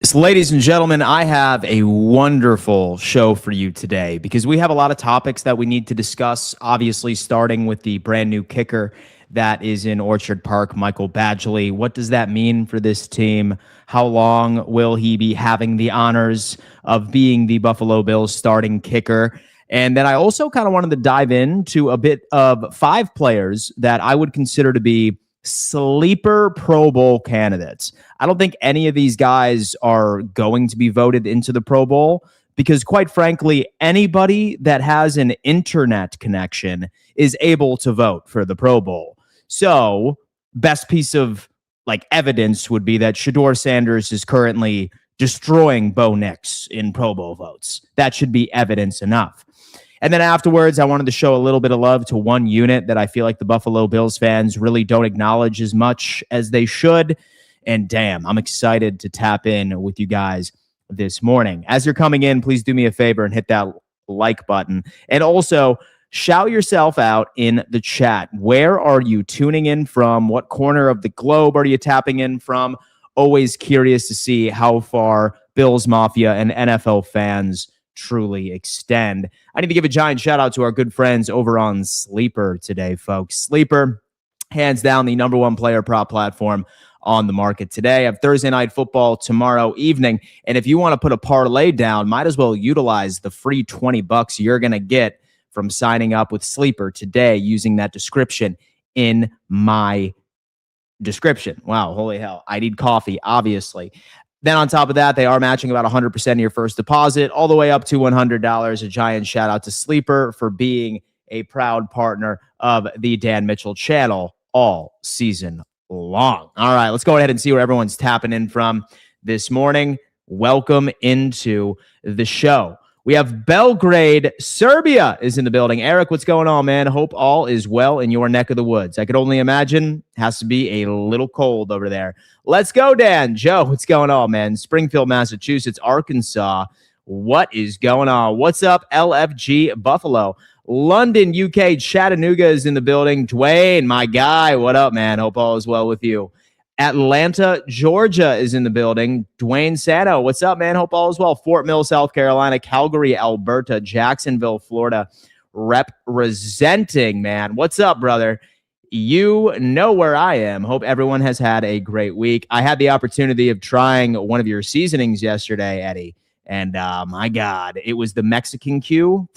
So, ladies and gentlemen, I have a wonderful show for you today because we have a lot of topics that we need to discuss, obviously starting with the brand new kicker that is in Orchard Park, Michael Badgley. What does that mean for this team? How long will he be having the honors of being the Buffalo Bills starting kicker? And then I also kind of wanted to dive into a bit of 5 players that I would consider to be sleeper Pro Bowl candidates. I don't think any of these guys are going to be voted into the Pro Bowl because, quite frankly, anybody that has an internet connection is able to vote for the Pro Bowl. So, best piece of evidence would be that Shedeur Sanders is currently destroying Bo Nix in Pro Bowl votes. That should be evidence enough. And then afterwards, I wanted to show a little bit of love to one unit that I feel like the Buffalo Bills fans really don't acknowledge as much as they should. And damn, I'm excited to tap in with you guys this morning. As you're coming in, please do me a favor and hit that like button. And also, shout yourself out in the chat. Where are you tuning in from? What corner of the globe are you tapping in from? Always curious to see how far Bills Mafia and NFL fans truly extend. I need to give a giant shout out to our good friends over on Sleeper today, folks. Sleeper, hands down, the number one player prop platform on the market today. I have Thursday night football tomorrow evening. And if you want to put a parlay down, might as well utilize the free $20 you're going to get from signing up with Sleeper today using that description in my description. Wow, holy hell. I need coffee, obviously. Then on top of that, they are matching about 100% of your first deposit, all the way up to $100. A giant shout out to Sleeper for being a proud partner of the Dan Mitchell channel all season long. All right, let's go ahead and see where everyone's tapping in from this morning. Welcome into the show. We have Belgrade, Serbia is in the building. Eric, what's going on, man? Hope all is well in your neck of the woods. I could only imagine it has to be a little cold over there. Let's go, Dan. Joe, what's going on, man? Springfield, Massachusetts, Arkansas. What is going on? What's up, LFG Buffalo? London, UK, Chattanooga is in the building. Dwayne, my guy, what up, man? Hope all is well with you. Atlanta, Georgia is in the building. Dwayne Sano, what's up, man? Hope all is well. Fort Mill, South Carolina, Calgary, Alberta, Jacksonville, Florida, representing, man. What's up, brother? You know where I am. Hope everyone has had a great week. I had the opportunity of trying one of your seasonings yesterday, Eddie, and my God, it was the Mexican Q.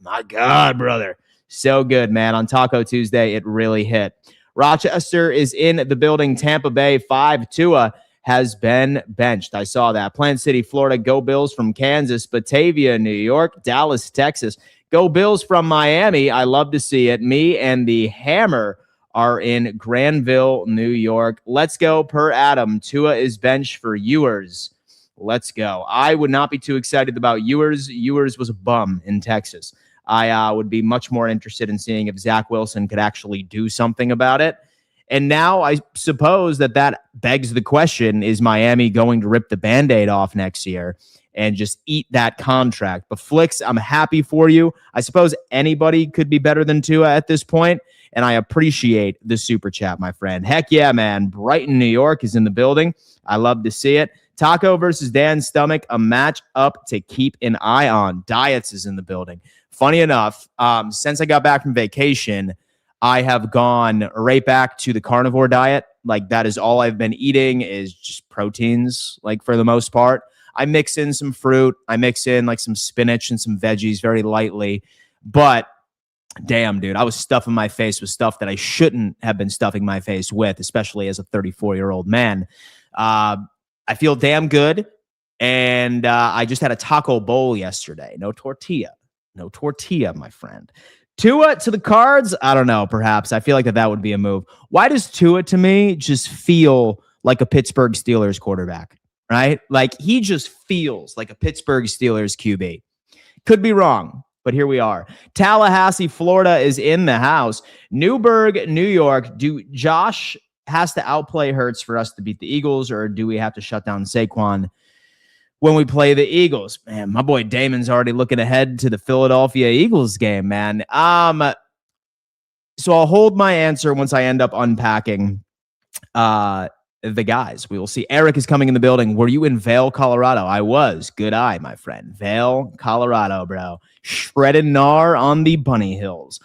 My God, brother. So good, man. On Taco Tuesday, it really hit. Rochester is in the building. Tampa Bay 5. Tua has been benched. I saw that. Plant City, Florida. Go Bills from Kansas. Batavia, New York. Dallas, Texas. Go Bills from Miami. I love to see it. Me and the Hammer are in Granville, New York. Let's go per Adam. Tua is benched for Ewers. Let's go. I would not be too excited about Ewers. Ewers was a bum in Texas. I would be much more interested in seeing if Zach Wilson could actually do something about it. And now I suppose that begs the question, is Miami going to rip the Band-Aid off next year and just eat that contract? But Flicks, I'm happy for you. I suppose anybody could be better than Tua at this point, and I appreciate the super chat, my friend. Heck yeah, man. Brighton, New York is in the building. I love to see it. Taco versus Dan's Stomach, a match up to keep an eye on. Diets is in the building. Funny enough, since I got back from vacation, I have gone right back to the carnivore diet. Like, that is all I've been eating is just proteins, like, for the most part. I mix in some fruit. I mix in, like, some spinach and some veggies very lightly. But, damn, dude, I was stuffing my face with stuff that I shouldn't have been stuffing my face with, especially as a 34-year-old man. I feel damn good. And I just had a taco bowl yesterday. No tortilla. No tortilla, my friend. Tua to the Cards? I don't know, perhaps. I feel like that would be a move. Why does Tua, to me, just feel like a Pittsburgh Steelers quarterback, right? Like, he just feels like a Pittsburgh Steelers QB. Could be wrong, but here we are. Tallahassee, Florida is in the house. Newburgh, New York. Do Josh has to outplay Hurts for us to beat the Eagles, or do we have to shut down Saquon when we play the Eagles? Man, my boy Damon's already looking ahead to the Philadelphia Eagles game, man. So I'll hold my answer once I end up unpacking the guys. We will see. Eric is coming in the building. Were you in Vail, Colorado? I was. Good eye, my friend. Vail, Colorado, bro. Shredded gnar on the Bunny Hills.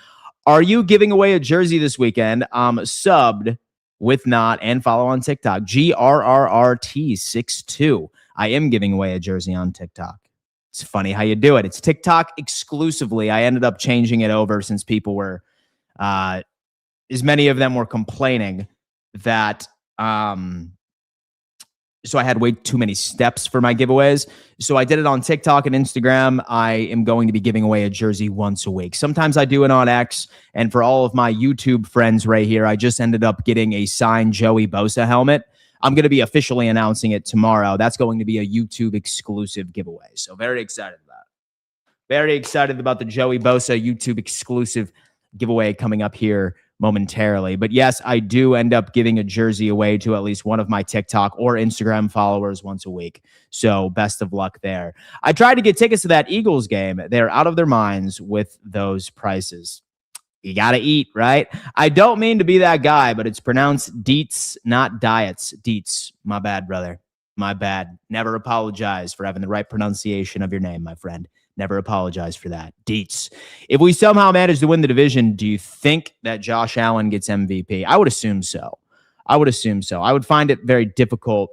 Are you giving away a jersey this weekend? Subbed with not and follow on TikTok. GRRRT62. I am giving away a jersey on TikTok. It's funny how you do it. It's TikTok exclusively. I ended up changing it over since people were, as many of them were complaining that, so I had way too many steps for my giveaways. So I did it on TikTok and Instagram. I am going to be giving away a jersey once a week. Sometimes I do it on X. And for all of my YouTube friends right here, I just ended up getting a signed Joey Bosa helmet. I'm going to be officially announcing it tomorrow. That's going to be a YouTube exclusive giveaway. So very excited about it. Very excited about the Joey Bosa YouTube exclusive giveaway coming up here momentarily. But yes, I do end up giving a jersey away to at least one of my TikTok or Instagram followers once a week. So best of luck there. I tried to get tickets to that Eagles game. They're out of their minds with those prices. You got to eat, right? I don't mean to be that guy, but it's pronounced Dietz, not Diets. Dietz. My bad, brother. My bad. Never apologize for having the right pronunciation of your name, my friend. Never apologize for that. Dietz. If we somehow manage to win the division, do you think that Josh Allen gets MVP? I would assume so. I would find it very difficult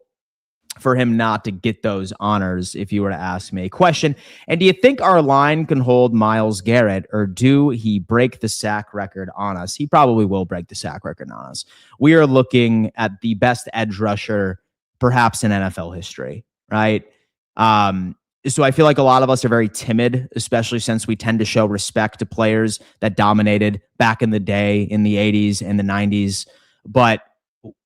for him not to get those honors if you were to ask me. Question, and do you think our line can hold Myles Garrett, or do he break the sack record on us? He probably will break the sack record on us. We are looking at the best edge rusher perhaps in NFL history, right? So I feel like a lot of us are very timid, especially since we tend to show respect to players that dominated back in the day in the 80s and the 90s. But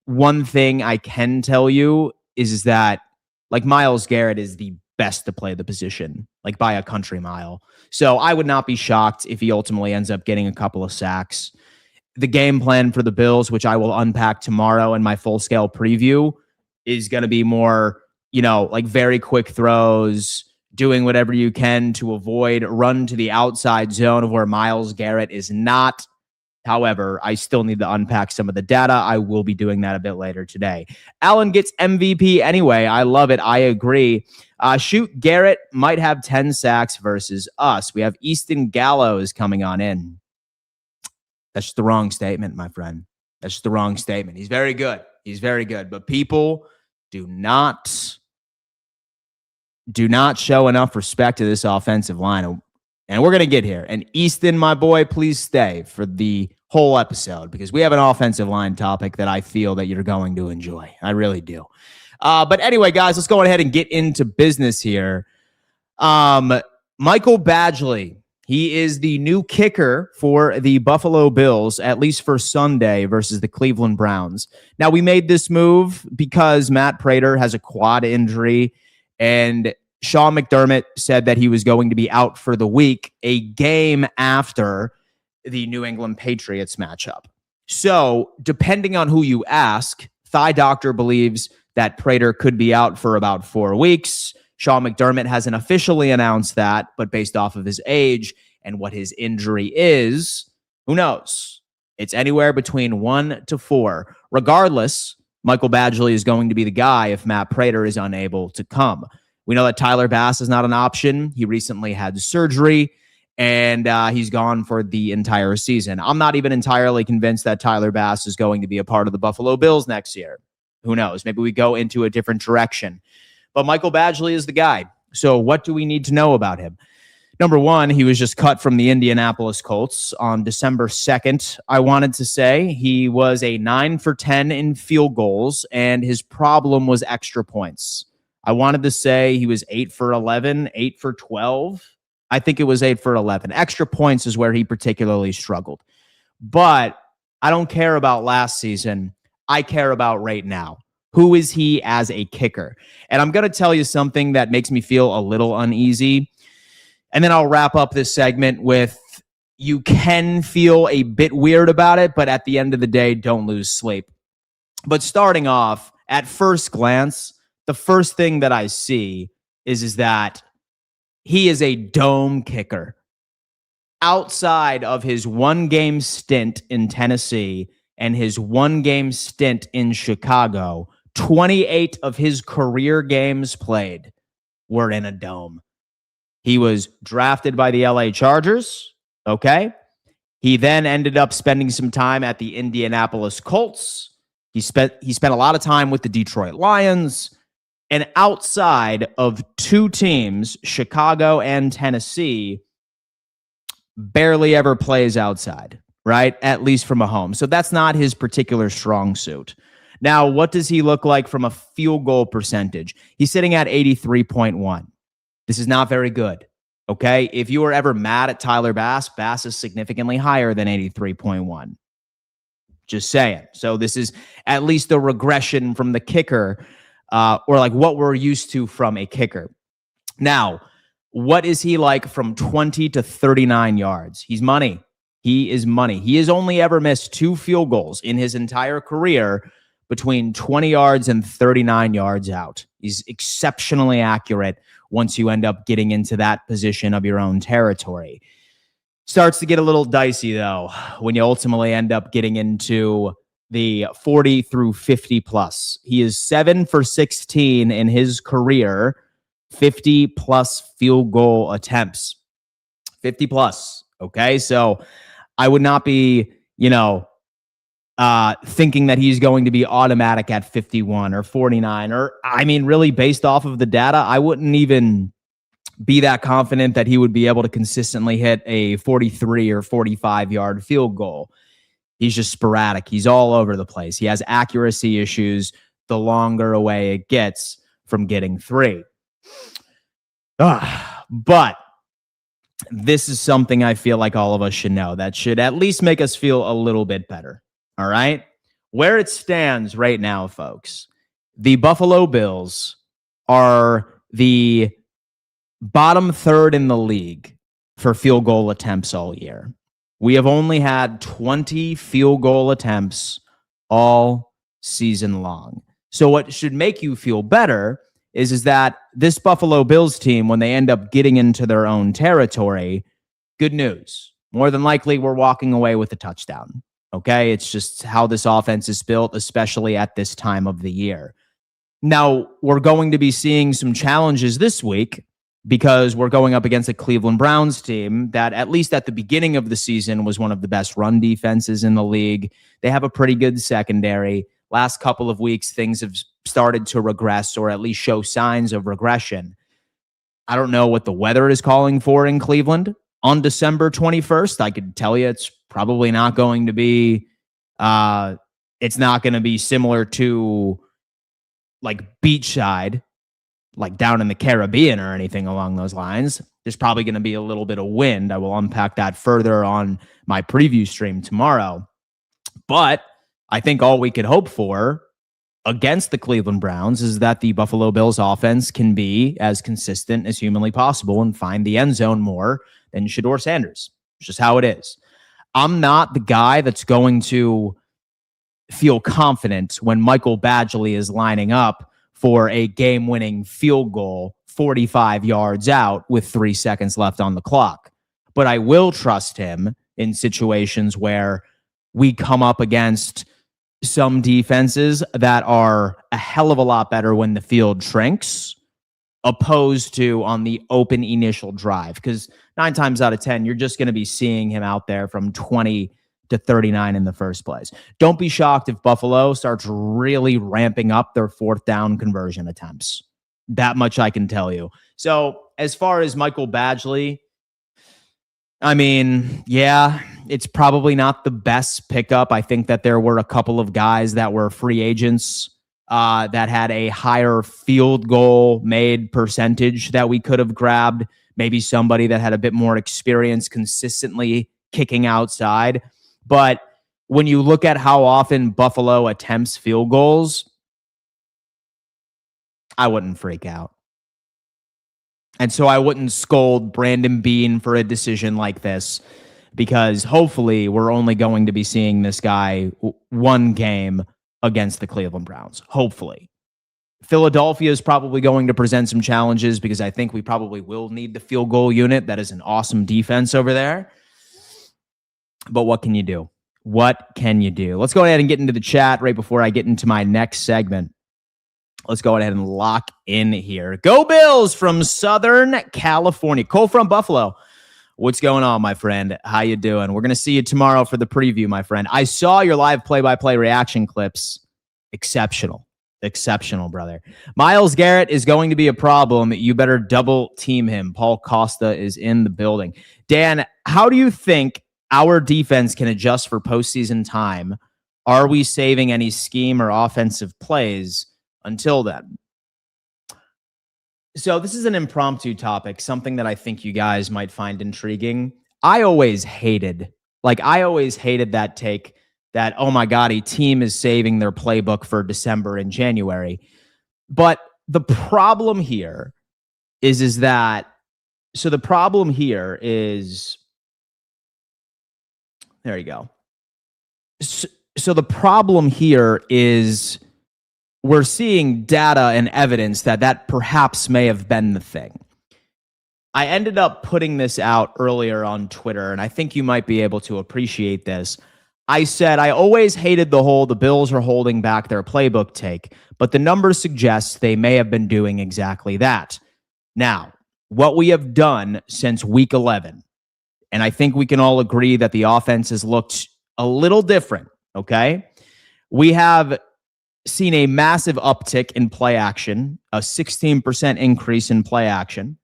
one thing I can tell you is that like Myles Garrett is the best to play the position, like by a country mile. So I would not be shocked if he ultimately ends up getting a couple of sacks. The game plan for the Bills, which I will unpack tomorrow in my full scale preview, is going to be more, like very quick throws, doing whatever you can to avoid run to the outside zone of where Myles Garrett is not. However, I still need to unpack some of the data. I will be doing that a bit later today. Allen gets MVP anyway. I love it. I agree. Shoot, Garrett might have 10 sacks versus us. We have Easton Gallows coming on in. That's the wrong statement, my friend. That's the wrong statement. He's very good. But people do not show enough respect to this offensive line. And we're going to get here. And Easton, my boy, please stay for the whole episode because we have an offensive line topic that I feel that you're going to enjoy. I really do. But anyway, guys, let's go ahead and get into business here. Michael Badgley, he is the new kicker for the Buffalo Bills, at least for Sunday versus the Cleveland Browns. Now, we made this move because Matt Prater has a quad injury, and Sean McDermott said that he was going to be out for the week, a game after the New England Patriots matchup. So, depending on who you ask, Thigh Doctor believes that Prater could be out for about 4 weeks. Sean McDermott hasn't officially announced that, but based off of his age and what his injury is, who knows? It's anywhere between 1 to 4. Regardless, Michael Badgley is going to be the guy if Matt Prater is unable to come. We know that Tyler Bass is not an option. He recently had surgery, and he's gone for the entire season. I'm not even entirely convinced that Tyler Bass is going to be a part of the Buffalo Bills next year. Who knows? Maybe we go into a different direction. But Michael Badgley is the guy. So what do we need to know about him? Number one, he was just cut from the Indianapolis Colts on December 2nd. I wanted to say he was a 9 for 10 in field goals, and his problem was extra points. I wanted to say he was 8 for 11, 8 for 12. I think it was 8 for 11. Extra points is where he particularly struggled. But I don't care about last season. I care about right now. Who is he as a kicker? And I'm going to tell you something that makes me feel a little uneasy. And then I'll wrap up this segment with you can feel a bit weird about it, but at the end of the day, don't lose sleep. But starting off, at first glance, the first thing that I see is that he is a dome kicker. Outside of his 1-game stint in Tennessee and his 1-game stint in Chicago, 28 of his career games played were in a dome. He was drafted by the LA Chargers. Okay. He then ended up spending some time at the Indianapolis Colts. He spent a lot of time with the Detroit Lions. And outside of two teams, Chicago and Tennessee, barely ever plays outside, right? At least from a home. So that's not his particular strong suit. Now, what does he look like from a field goal percentage? He's sitting at 83.1. This is not very good. Okay. If you were ever mad at Tyler Bass, Bass is significantly higher than 83.1. Just saying. So this is at least a regression from the kicker, or like what we're used to from a kicker. Now, what is he like from 20 to 39 yards? He's money. He is money. He has only ever missed 2 field goals in his entire career between 20 yards and 39 yards out. He's exceptionally accurate once you end up getting into that position of your own territory. Starts to get a little dicey, though, when you ultimately end up getting into the 40 through 50 plus. He is 7 for 16 in his career, 50 plus field goal attempts. 50 plus. Okay. So I would not be, thinking that he's going to be automatic at 51 or 49, or really based off of the data, I wouldn't even be that confident that he would be able to consistently hit a 43 or 45 yard field goal. He's just sporadic. He's all over the place. He has accuracy issues the longer away it gets from getting 3. But this is something I feel like all of us should know that should at least make us feel a little bit better. All right. Where it stands right now, folks, the Buffalo Bills are the bottom third in the league for field goal attempts all year. We have only had 20 field goal attempts all season long. So what should make you feel better is that this Buffalo Bills team, when they end up getting into their own territory, good news. More than likely, we're walking away with a touchdown. Okay, it's just how this offense is built, especially at this time of the year. Now, we're going to be seeing some challenges this week because we're going up against a Cleveland Browns team that, at least at the beginning of the season, was one of the best run defenses in the league. They have a pretty good secondary. Last couple of weeks, things have started to regress or at least show signs of regression. I don't know what the weather is calling for in Cleveland on December 21st. I could tell you it's probably not going to be, it's not going to be similar to like beachside, like down in the Caribbean or anything along those lines. There's probably going to be a little bit of wind. I will unpack that further on my preview stream tomorrow. But I think all we could hope for against the Cleveland Browns is that the Buffalo Bills offense can be as consistent as humanly possible and find the end zone more than Shedeur Sanders. It's just how it is. I'm not the guy that's going to feel confident when Michael Badgley is lining up for a game-winning field goal 45 yards out with 3 seconds left on the clock. But I will trust him in situations where we come up against some defenses that are a hell of a lot better when the field shrinks, opposed to on the open initial drive. Because 9 times out of 10, you're just going to be seeing him out there from 20 to 39 in the first place. Don't be shocked if Buffalo starts really ramping up their 4th down conversion attempts. That much I can tell you. So as far as Michael Badgley, yeah, it's probably not the best pickup. I think that there were a couple of guys that were free agents that had a higher field goal made percentage that we could have grabbed. Maybe somebody that had a bit more experience consistently kicking outside. But when you look at how often Buffalo attempts field goals, I wouldn't freak out. And so I wouldn't scold Brandon Beane for a decision like this, because hopefully we're only going to be seeing this guy one game against the Cleveland Browns. Hopefully. Philadelphia is probably going to present some challenges because I think we probably will need the field goal unit. That is an awesome defense over there. But what can you do? What can you do? Let's go ahead and get into the chat right before I get into my next segment. Let's go ahead and lock in here. Go Bills from Southern California. Cole from Buffalo. What's going on, my friend? How you doing? We're going to see you tomorrow for the preview, my friend. I saw your live play-by-play reaction clips. Exceptional. Exceptional, brother. Myles Garrett is going to be a problem. You better double team him. Paul Costa is in the building. Dan, how do you think our defense can adjust for postseason time? Are we saving any scheme or offensive plays until then? So this is an impromptu topic, something that I think you guys might find intriguing. I always hated that take that, oh my God, a team is saving their playbook for December and January. But the problem here is there you go. So the problem here is we're seeing data and evidence that perhaps may have been the thing. I ended up putting this out earlier on Twitter, and I think you might be able to appreciate this. I said I always hated the Bills are holding back their playbook take, but the numbers suggest they may have been doing exactly that. Now, what we have done since week 11, and I think we can all agree that the offense has looked a little different, okay? We have seen a massive uptick in play action, a 16% increase in play action.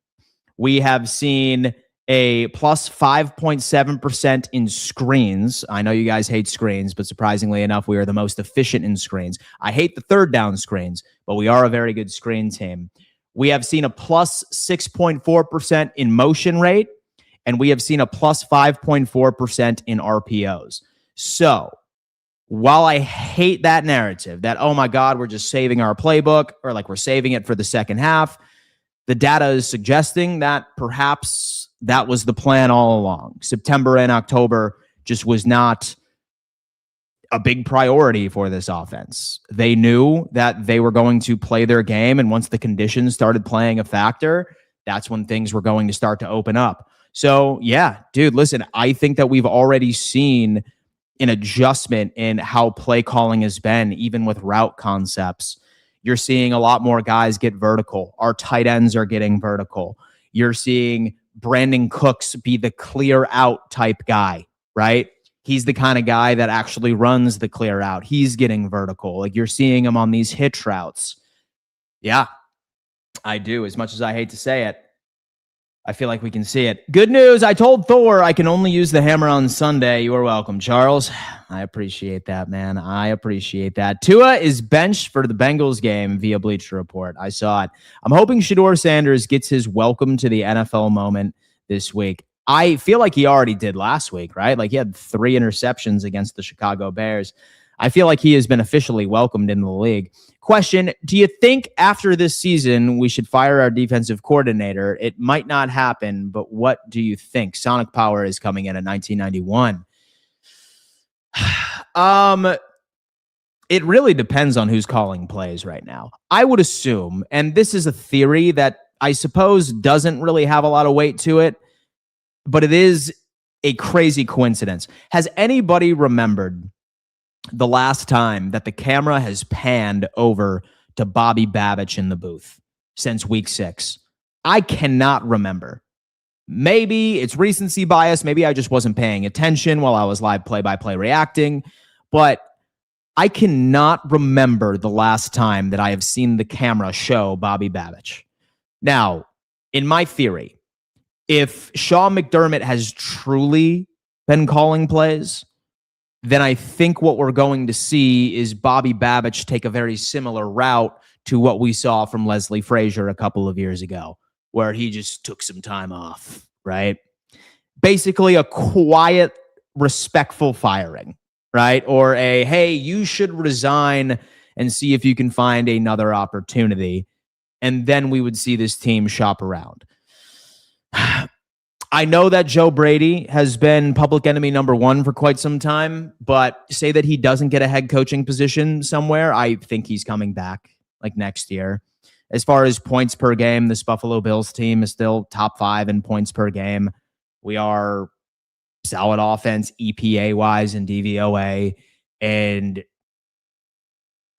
We have seen a plus 5.7% in screens. I know you guys hate screens, but surprisingly enough, we are the most efficient in screens. I hate the third down screens, but we are a very good screen team. We have seen a plus 6.4% in motion rate, and we have seen a plus 5.4% in RPOs. So while I hate that narrative that, oh my God, we're just saving our playbook, or like we're saving it for the second half, the data is suggesting that perhaps that was the plan all along. September and October just was not a big priority for this offense. They knew that they were going to play their game, and once the conditions started playing a factor, that's when things were going to start to open up. So yeah, dude, listen, I think that we've already seen an adjustment in how play calling has been, even with route concepts. You're seeing a lot more guys get vertical. Our tight ends are getting vertical. You're seeing Brandon Cooks be the clear out type guy, right? He's the kind of guy that actually runs the clear out. He's getting vertical. Like, you're seeing him on these hitch routes. Yeah, I do. As much as I hate to say it, I feel like we can see it. Good news. I told Thor I can only use the hammer on Sunday. You are welcome, Charles. I appreciate that, man. I appreciate that. Tua is benched for the Bengals game via Bleacher Report. I saw it. I'm hoping Shedeur Sanders gets his welcome to the NFL moment this week. I feel like he already did last week, right? Like, he had 3 interceptions against the Chicago Bears. I feel like he has been officially welcomed in the league. Question, do you think after this season we should fire our defensive coordinator? It might not happen, but what do you think? Sonic Power is coming in at 1991. It really depends on who's calling plays right now. I would assume, and this is a theory that I suppose doesn't really have a lot of weight to it, but it is a crazy coincidence. Has anybody remembered the last time that the camera has panned over to Bobby Babich in the booth since week 6? I cannot remember. Maybe it's recency bias. Maybe I just wasn't paying attention while I was live play-by-play reacting, but I cannot remember the last time that I have seen the camera show Bobby Babich. Now, in my theory, if Sean McDermott has truly been calling plays, then I think what we're going to see is Bobby Babich take a very similar route to what we saw from Leslie Frazier a couple of years ago, where he just took some time off, right? Basically a quiet, respectful firing, right? Or a, hey, you should resign and see if you can find another opportunity. And then we would see this team shop around. I know that Joe Brady has been public enemy number 1 for quite some time, but say that he doesn't get a head coaching position somewhere, I think he's coming back like next year. As far as points per game, this Buffalo Bills team is still top 5 in points per game. We are solid offense, EPA-wise and DVOA. And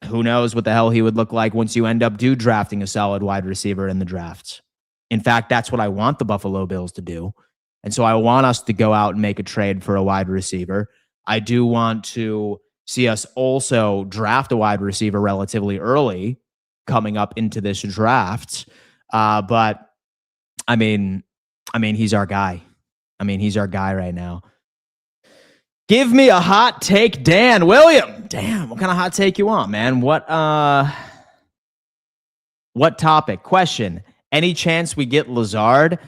who knows what the hell he would look like once you end up drafting a solid wide receiver in the drafts. In fact, that's what I want the Buffalo Bills to do. And so I want us to go out and make a trade for a wide receiver. I do want to see us also draft a wide receiver relatively early coming up into this draft. But I mean, he's our guy. He's our guy right now. Give me a hot take, Dan. William. Damn, what kind of hot take you want, man? What topic? Question. Any chance we get Lazard?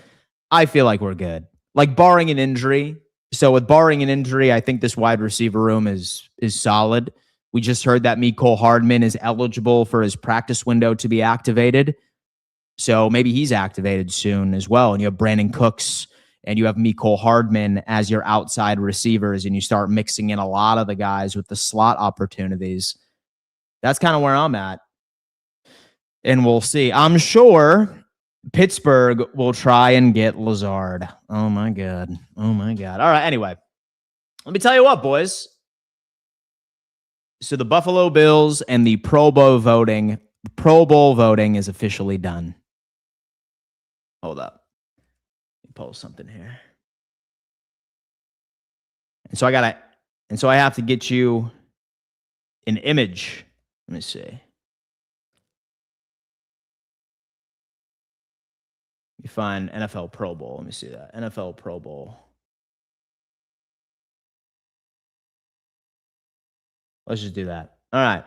I feel like we're good. Like barring an injury. So with barring an injury, I think this wide receiver room is solid. We just heard that Mecole Hardman is eligible for his practice window to be activated. So maybe he's activated soon as well. And you have Brandon Cooks and you have Mecole Hardman as your outside receivers, and you start mixing in a lot of the guys with the slot opportunities. That's kind of where I'm at. And we'll see. I'm sure Pittsburgh will try and get Lazard. Oh, my God. Oh, my God. All right, anyway. Let me tell you what, boys. So the Buffalo Bills and the Pro Bowl voting is officially done. Hold up. Let me post something here. And so I have to get you an image. Let me see. You find NFL Pro Bowl. Let me see that. NFL Pro Bowl. Let's just do that. All right.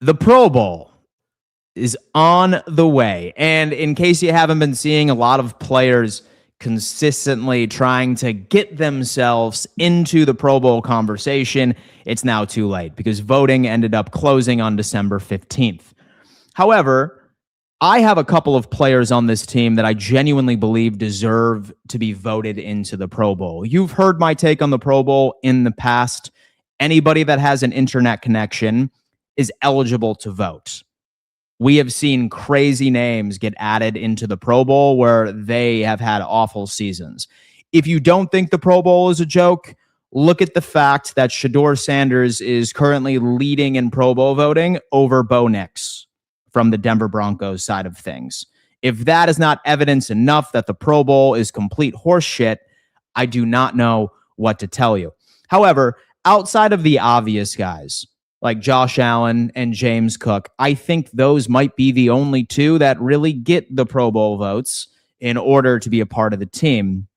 The Pro Bowl is on the way. And in case you haven't been seeing a lot of players consistently trying to get themselves into the Pro Bowl conversation, it's now too late because voting ended up closing on December 15th. However, I have a couple of players on this team that I genuinely believe deserve to be voted into the Pro Bowl. You've heard my take on the Pro Bowl in the past. Anybody that has an internet connection is eligible to vote. We have seen crazy names get added into the Pro Bowl where they have had awful seasons. If you don't think the Pro Bowl is a joke, look at the fact that Shedeur Sanders is currently leading in Pro Bowl voting over Bo Nix from the Denver Broncos side of things. If that is not evidence enough that the Pro Bowl is complete horseshit, I do not know what to tell you. However, outside of the obvious guys like Josh Allen and James Cook, I think those might be the only two that really get the Pro Bowl votes in order to be a part of the team.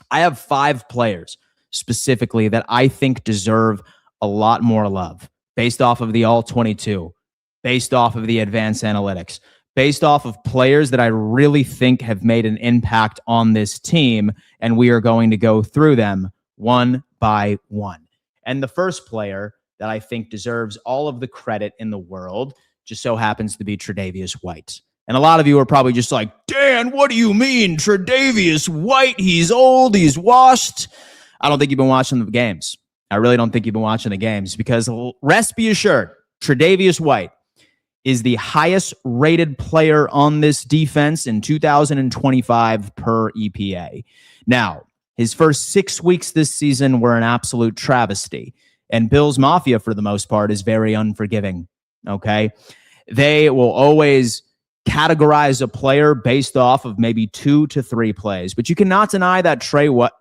I have 5 players specifically that I think deserve a lot more love based off of the All-22, based off of the advanced analytics, based off of players that I really think have made an impact on this team, and we are going to go through them one by one. And the first player that I think deserves all of the credit in the world just so happens to be Tre'Davious White. And a lot of you are probably just like, Dan, what do you mean? Tre'Davious White, he's old, he's washed. I don't think you've been watching the games. I really don't think you've been watching the games because rest be assured, Tre'Davious White is the highest rated player on this defense in 2025 per EPA. Now, his first 6 weeks this season were an absolute travesty. And Bills Mafia, for the most part, is very unforgiving, okay? They will always categorize a player based off of maybe 2 to 3 plays. But you cannot deny that Trey White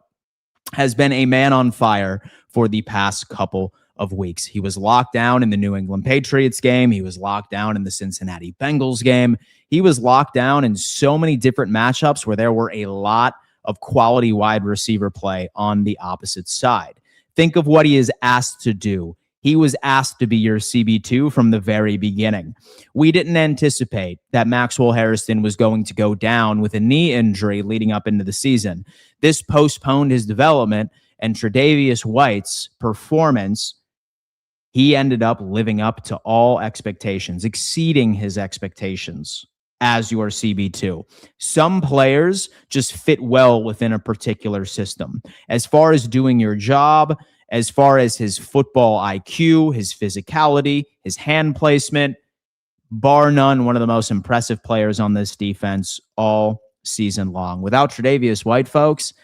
has been a man on fire for the past couple of weeks. He was locked down in the New England Patriots game. He was locked down in the Cincinnati Bengals game. He was locked down in so many different matchups where there were a lot of quality wide receiver play on the opposite side. Think of what he is asked to do. He was asked to be your CB2 from the very beginning. We didn't anticipate that Maxwell Harrison was going to go down with a knee injury leading up into the season. This postponed his development, and Tre'Davious White's performance, he ended up living up to all expectations, exceeding his expectations as your CB2. Some players just fit well within a particular system. As far as doing your job, as far as his football IQ, his physicality, his hand placement, bar none, one of the most impressive players on this defense all season long. Without Tre'Davious White, folks,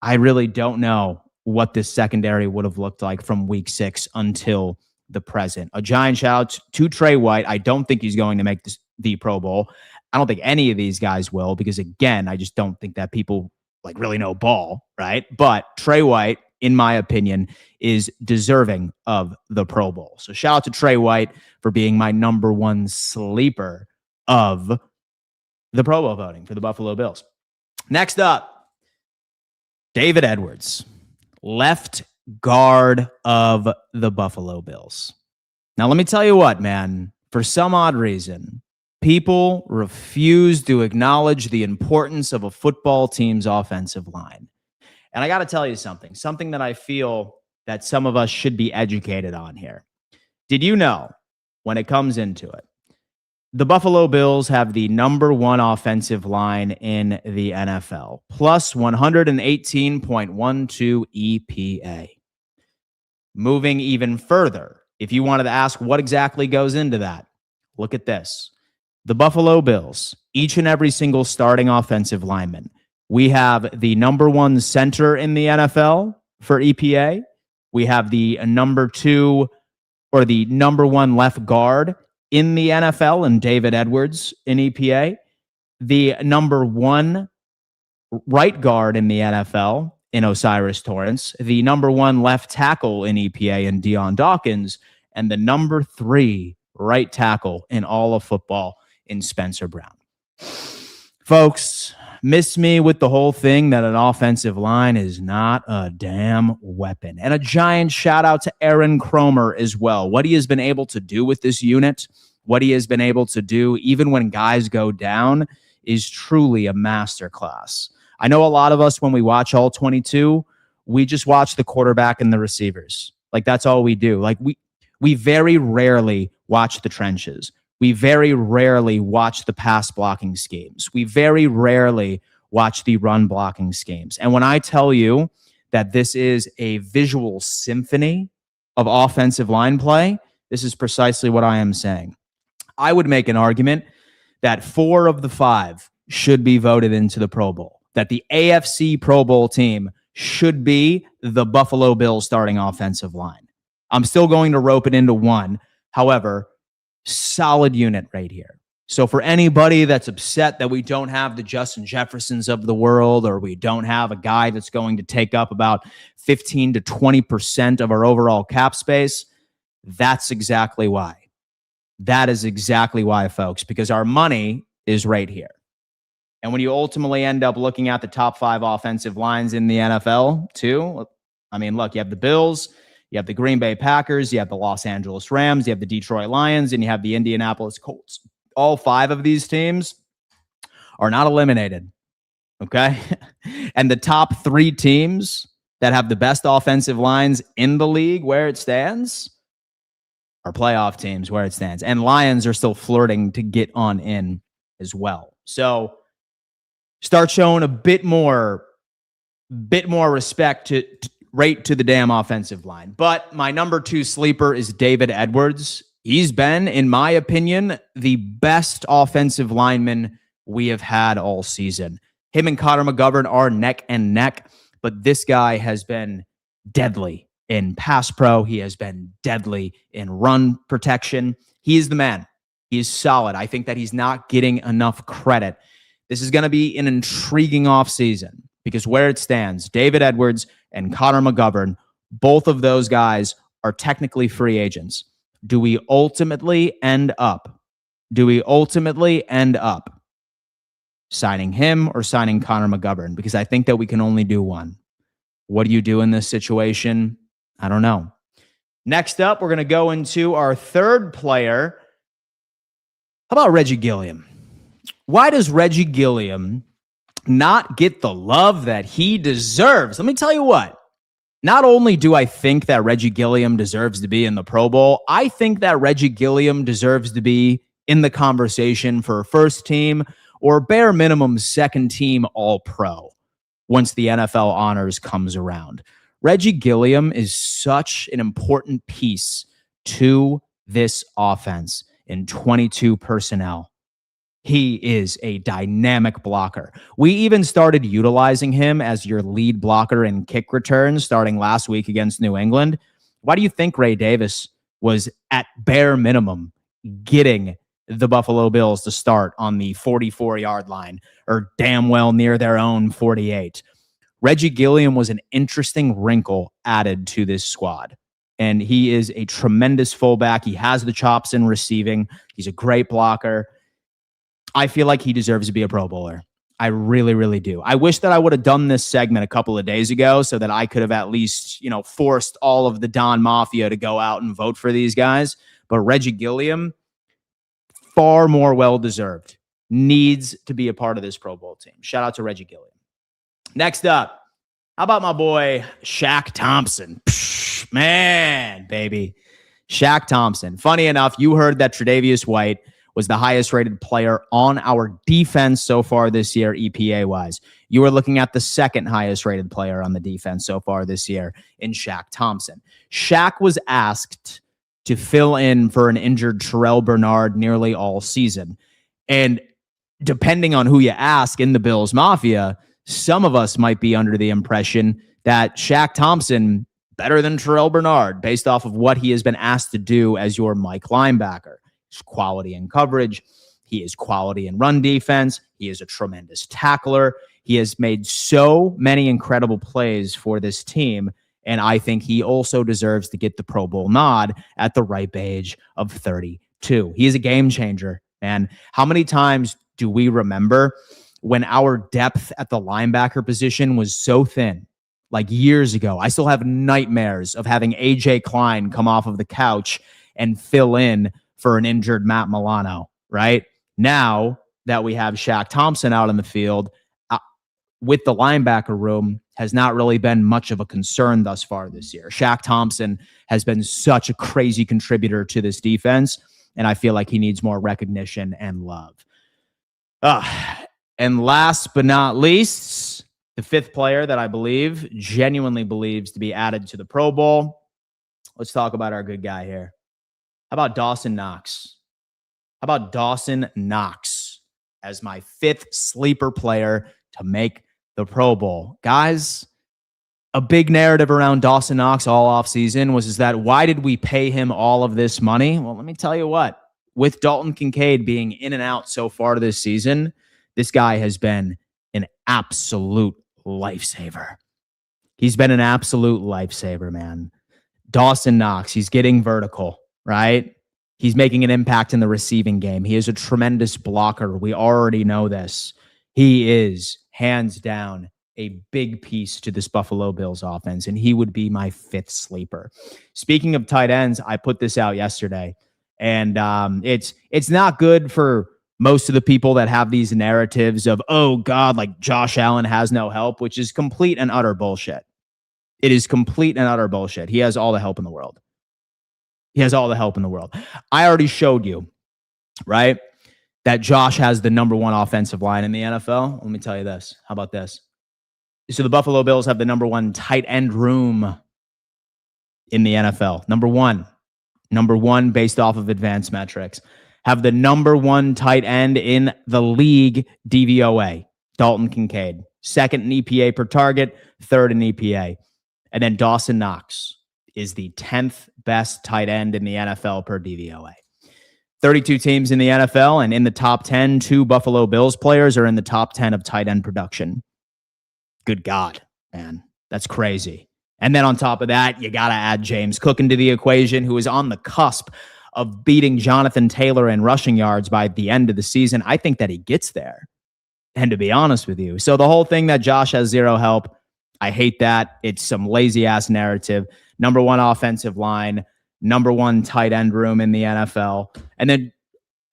I really don't know what this secondary would have looked like from week 6 until the present. A giant shout out to Trey White. I don't think he's going to make the Pro Bowl. I don't think any of these guys will because, again, I just don't think that people really know ball, right? But Trey White, in my opinion, is deserving of the Pro Bowl. So shout out to Trey White for being my number one sleeper of the Pro Bowl voting for the Buffalo Bills. Next up, David Edwards, left guard of the Buffalo Bills. Now, let me tell you what, man, for some odd reason, people refuse to acknowledge the importance of a football team's offensive line. And I got to tell you something that I feel that some of us should be educated on here. Did you know, when it comes into it, the Buffalo Bills have the number one offensive line in the NFL, plus 118.12 EPA. Moving even further, if you wanted to ask what exactly goes into that, look at this. The Buffalo Bills, each and every single starting offensive lineman, we have the number one center in the NFL for EPA. We have the number two or the number one left guard in the NFL and David Edwards in EPA. The number one right guard in the NFL in Osiris Torrance. The number one left tackle in EPA in Deion Dawkins. And the number three right tackle in all of football in Spencer Brown. Folks, miss me with the whole thing that an offensive line is not a damn weapon. And a giant shout out to Aaron Cromer as well. What he has been able to do with this unit, what he has been able to do even when guys go down, is truly a masterclass. I know a lot of us, when we watch all 22, we just watch the quarterback and the receivers. That's all we do. We very rarely watch the trenches. We very rarely watch the pass blocking schemes. We very rarely watch the run blocking schemes. And when I tell you that this is a visual symphony of offensive line play, this is precisely what I am saying. I would make an argument that 4 of the 5 should be voted into the Pro Bowl, that the AFC Pro Bowl team should be the Buffalo Bills starting offensive line. I'm still going to rope it into 1. However, solid unit right here. So for anybody that's upset that we don't have the Justin Jeffersons of the world, or we don't have a guy that's going to take up about 15 to 20% of our overall cap space, that's exactly why. That is exactly why, folks, because our money is right here. And when you ultimately end up looking at the top 5 offensive lines in the NFL, too, look, you have the Bills, you have the Green Bay Packers, you have the Los Angeles Rams, you have the Detroit Lions, and you have the Indianapolis Colts. All 5 of these teams are not eliminated, okay? And the top 3 teams that have the best offensive lines in the league where it stands are playoff teams where it stands. And Lions are still flirting to get on in as well. So start showing a bit more respect to the damn offensive line. But my number 2 sleeper is David Edwards. He's been, in my opinion, the best offensive lineman we have had all season. Him and Connor McGovern are neck and neck, but this guy has been deadly in pass pro. He has been deadly in run protection. He is the man. He is solid. I think that he's not getting enough credit. This is going to be an intriguing offseason because where it stands, David Edwards and Connor McGovern, both of those guys are technically free agents. Do we ultimately end up signing him or signing Connor McGovern? Because I think that we can only do one. What do you do in this situation? I don't know. Next up, we're going to go into our third player. How about Reggie Gilliam? Why does Reggie Gilliam not get the love that he deserves? Let me tell you what. Not only do I think that Reggie Gilliam deserves to be in the Pro Bowl, I think that Reggie Gilliam deserves to be in the conversation for first team or bare minimum second team All-Pro once the NFL honors comes around. Reggie Gilliam is such an important piece to this offense in 22 personnel. He is a dynamic blocker. We even started utilizing him as your lead blocker in kick returns starting last week against New England. Why do you think Ray Davis was at bare minimum getting the Buffalo Bills to start on the 44-yard line or damn well near their own 48. Reggie Gilliam was an interesting wrinkle added to this squad. And he is a tremendous fullback. He has the chops in receiving. He's a great blocker. I feel like he deserves to be a Pro Bowler. I really, really do. I wish that I would have done this segment a couple of days ago so that I could have at least, forced all of the Don Mafia to go out and vote for these guys. But Reggie Gilliam, far more well-deserved, needs to be a part of this Pro Bowl team. Shout out to Reggie Gilliam. Next up, how about my boy Shaq Thompson? Psh, man, baby. Shaq Thompson. Funny enough, you heard that Tre'Davious White was the highest rated player on our defense so far this year, EPA-wise. You were looking at the second highest rated player on the defense so far this year in Shaq Thompson. Shaq was asked to fill in for an injured Terrell Bernard nearly all season. And depending on who you ask in the Bills Mafia, some of us might be under the impression that Shaq Thompson better than Terrell Bernard based off of what he has been asked to do as your Mike linebacker. He's quality in coverage. He is quality in run defense. He is a tremendous tackler. He has made so many incredible plays for this team. And I think he also deserves to get the Pro Bowl nod at the ripe age of 32. He is a game changer. And how many times do we remember when our depth at the linebacker position was so thin, like years ago? I still have nightmares of having AJ Klein come off of the couch and fill in for an injured Matt Milano, right? Now that we have Shaq Thompson out in the field, with the linebacker room has not really been much of a concern thus far this year. Shaq Thompson has been such a crazy contributor to this defense, and I feel like he needs more recognition and love. And last but not least, the fifth player that I genuinely believes to be added to the Pro Bowl. Let's talk about our good guy here. How about Dawson Knox? How about Dawson Knox as my fifth sleeper player to make the Pro Bowl? Guys, a big narrative around Dawson Knox all offseason was that why did we pay him all of this money? Well, let me tell you what. With Dalton Kincaid being in and out so far this season, this guy has been an absolute lifesaver. He's been an absolute lifesaver, man. Dawson Knox, he's getting vertical, right? He's making an impact in the receiving game. He is a tremendous blocker. We already know this. He is, hands down, a big piece to this Buffalo Bills offense, and he would be my fifth sleeper. Speaking of tight ends, I put this out yesterday, and it's not good for most of the people that have these narratives of, oh, God, like Josh Allen has no help, which is complete and utter bullshit. It is complete and utter bullshit. He has all the help in the world. He has all the help in the world. I already showed you, right, that Josh has the number one offensive line in the NFL. Let me tell you this. How about this? So the Buffalo Bills have the number one tight end room in the NFL. Number one based off of advanced metrics. Have the number one tight end in the league, DVOA, Dalton Kincaid. Second in EPA per target, third in EPA. And then Dawson Knox is the 10th best tight end in the NFL per DVOA. 32 teams in the NFL, and in the top 10, 2 Buffalo Bills players are in the top 10 of tight end production. Good God, man. That's crazy. And then on top of that, you got to add James Cook into the equation, who is on the cusp of beating Jonathan Taylor in rushing yards by the end of the season. I think that he gets there. And to be honest with you, so the whole thing that Josh has zero help, I hate that. It's some lazy ass narrative. Number one offensive line, number one tight end room in the NFL. And then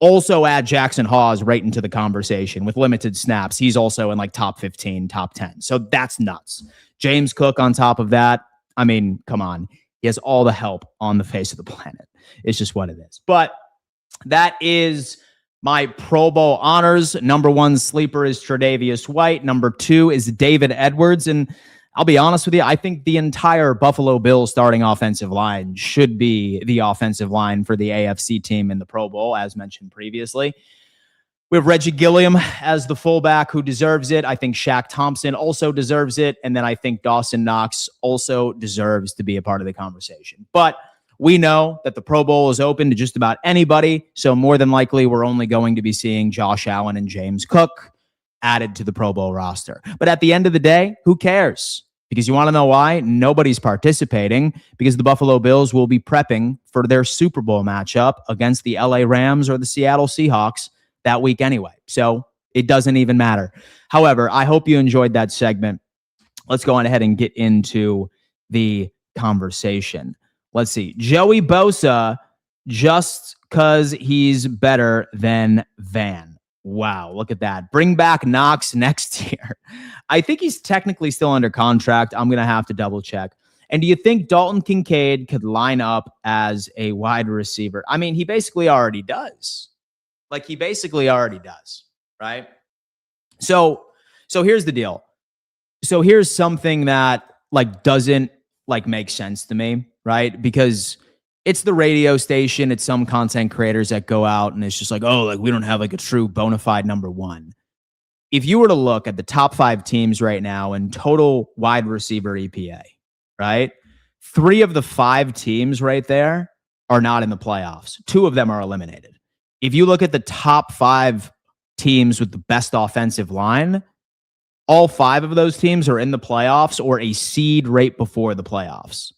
also add Jackson Hawes right into the conversation with limited snaps. He's also in like top 15, top 10. So that's nuts. James Cook on top of that. I mean, come on. He has all the help on the face of the planet. It's just what it is. But that is my Pro Bowl honors. Number one sleeper is Tre'Davious White. Number 2 is David Edwards. And I'll be honest with you, I think the entire Buffalo Bills starting offensive line should be the offensive line for the AFC team in the Pro Bowl, as mentioned previously. We have Reggie Gilliam as the fullback who deserves it. I think Shaq Thompson also deserves it. And then I think Dawson Knox also deserves to be a part of the conversation. But We know that the Pro Bowl is open to just about anybody. So more than likely, we're only going to be seeing Josh Allen and James Cook added to the Pro Bowl roster. But at the end of the day, who cares? Because you want to know why? Nobody's participating because the Buffalo Bills will be prepping for their Super Bowl matchup against the LA Rams or the Seattle Seahawks that week anyway. So it doesn't even matter. However, I hope you enjoyed that segment. Let's go on ahead and get into the conversation. Let's see. Joey Bosa, just because he's better than Van. Wow, look at that. Bring back Knox next year. I think he's technically still under contract. I'm going to have to double check. And do you think Dalton Kincaid could line up as a wide receiver? I mean, he basically already does. He basically already does, right? So here's the deal. So here's something that doesn't make sense to me, right? Because it's the radio station. It's some content creators that go out and it's just we don't have a true bona fide number one. If you were to look at the top 5 teams right now in total wide receiver EPA, right? 3 of the 5 teams right there are not in the playoffs. 2 of them are eliminated. If you look at the top 5 teams with the best offensive line, all 5 of those teams are in the playoffs or a seed right before the playoffs.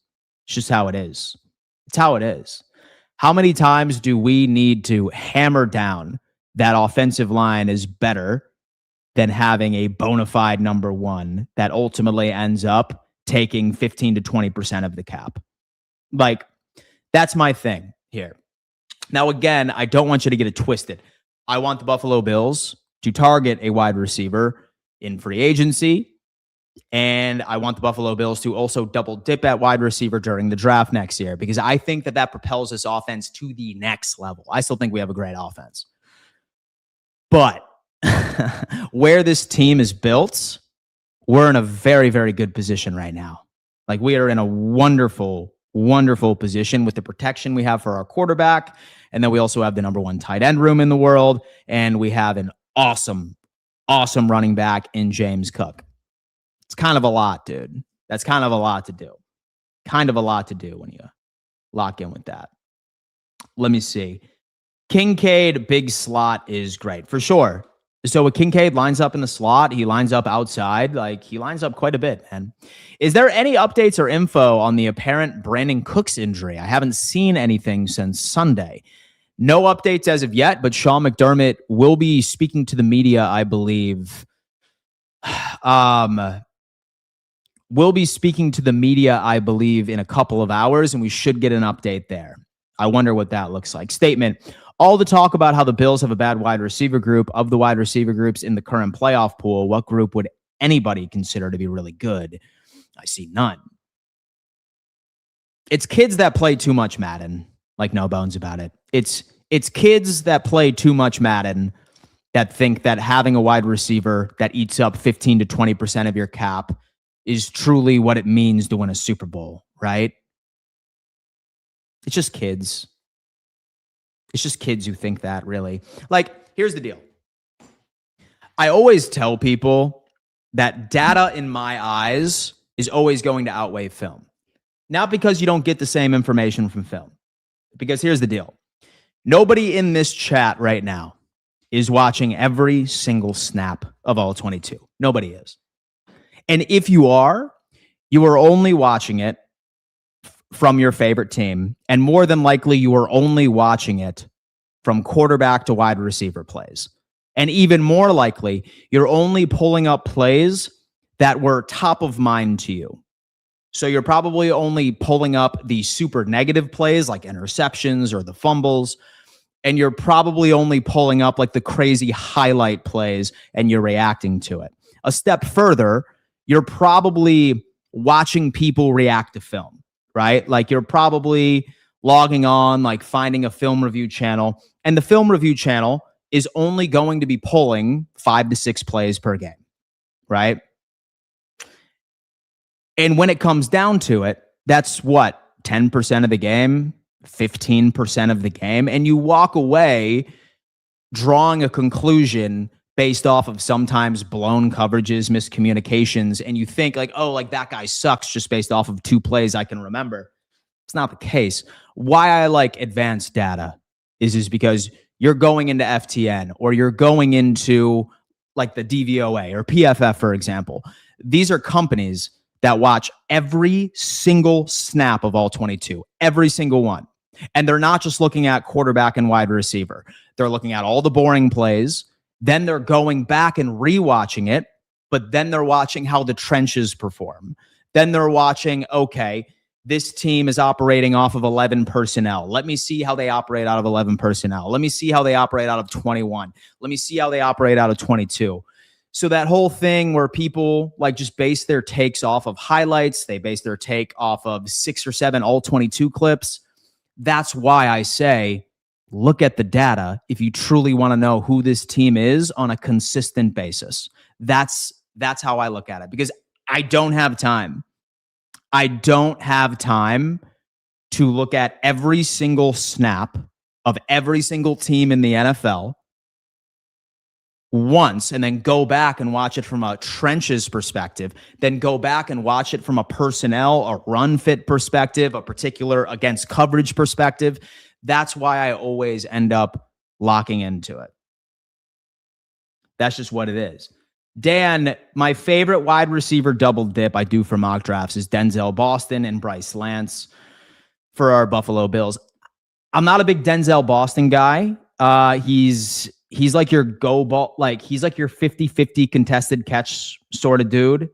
It's just how it is. It's how it is. How many times do we need to hammer down that offensive line is better than having a bona fide number one that ultimately ends up taking 15 to 20% of the cap? That's my thing here. Now, again, I don't want you to get it twisted. I want the Buffalo Bills to target a wide receiver in free agency. And I want the Buffalo Bills to also double dip at wide receiver during the draft next year, because I think that propels this offense to the next level. I still think we have a great offense. But where this team is built, we're in a very, very good position right now. We are in a wonderful, wonderful position with the protection we have for our quarterback. And then we also have the number 1 tight end room in the world. And we have an awesome, awesome running back in James Cook. It's kind of a lot, dude. That's kind of a lot to do. Kind of a lot to do when you lock in with that. Let me see. Kincaid, big slot is great for sure. So when Kincaid lines up in the slot, he lines up outside. He lines up quite a bit, man. Is there any updates or info on the apparent Brandon Cooks injury? I haven't seen anything since Sunday. No updates as of yet, but Sean McDermott will be speaking to the media, I believe. We'll be speaking to the media, I believe, in a couple of hours, and we should get an update there. I wonder what that looks like. Statement. All the talk about how the Bills have a bad wide receiver group. Of the wide receiver groups in the current playoff pool, what group would anybody consider to be really good? I see none. It's kids that play too much Madden, no bones about it. It's kids that play too much Madden that think that having a wide receiver that eats up 15 to 20% of your cap is truly what it means to win a Super Bowl, right? It's just kids. It's just kids who think that, really. Here's the deal. I always tell people that data in my eyes is always going to outweigh film. Not because you don't get the same information from film. Because here's the deal. Nobody in this chat right now is watching every single snap of all 22. Nobody is. And if you are only watching it from your favorite team. And more than likely, you are only watching it from quarterback to wide receiver plays. And even more likely, you're only pulling up plays that were top of mind to you. So you're probably only pulling up the super negative plays like interceptions or the fumbles. And you're probably only pulling up the crazy highlight plays and you're reacting to it. A step further, you're probably watching people react to film, right? You're probably logging on, finding a film review channel. And the film review channel is only going to be pulling 5 to 6 plays per game, right? And when it comes down to it, that's what, 10% of the game, 15% of the game. And you walk away drawing a conclusion based off of sometimes blown coverages, miscommunications. And you think that guy sucks just based off of 2 plays I can remember. It's not the case. Why I like advanced data is because you're going into FTN or you're going into like the DVOA or PFF, for example. These are companies that watch every single snap of all 22, every single one. And they're not just looking at quarterback and wide receiver. They're looking at all the boring plays. Then they're going back and rewatching it, but then they're watching how the trenches perform. Then they're watching, okay, this team is operating off of 11 personnel. Let me see how they operate out of 11 personnel. Let me see how they operate out of 21. Let me see how they operate out of 22. So that whole thing where people like just base their takes off of highlights, they base their take off of 6 or 7 all 22 clips. That's why I say, look at the data if you truly want to know who this team is on a consistent basis. That's how I look at it, because I don't have time. I don't have time to look at every single snap of every single team in the NFL once and then go back and watch it from a trenches perspective, then go back and watch it from a personnel, a run fit perspective, a particular against coverage perspective. That's why I always end up locking into it. That's just what it is. Dan, my favorite wide receiver double dip I do for mock drafts is Denzel Boston and Bryce Lance for our Buffalo Bills. I'm not a big Denzel Boston guy. He's like your go ball, like he's like your 50-50 contested catch sort of dude.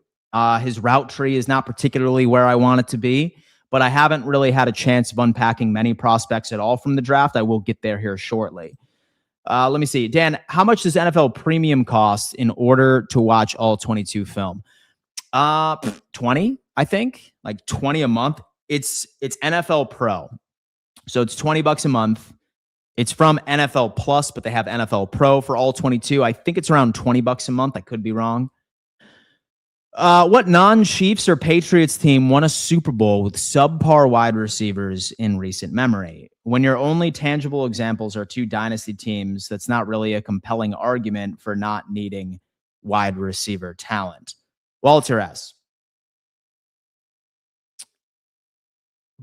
His route tree is not particularly where I want it to be, but I haven't really had a chance of unpacking many prospects at all from the draft. I will get there here shortly. Let me see. Dan, how much does NFL Premium cost in order to watch all 22 film? 20, I think, like 20 a month. It's NFL Pro. So it's $20 a month. It's from NFL Plus, but they have NFL Pro for all 22. I think it's around $20 a month. I could be wrong. What non-Chiefs or Patriots team won a Super Bowl with subpar wide receivers in recent memory? When your only tangible examples are 2 dynasty teams, that's not really a compelling argument for not needing wide receiver talent. Walter S.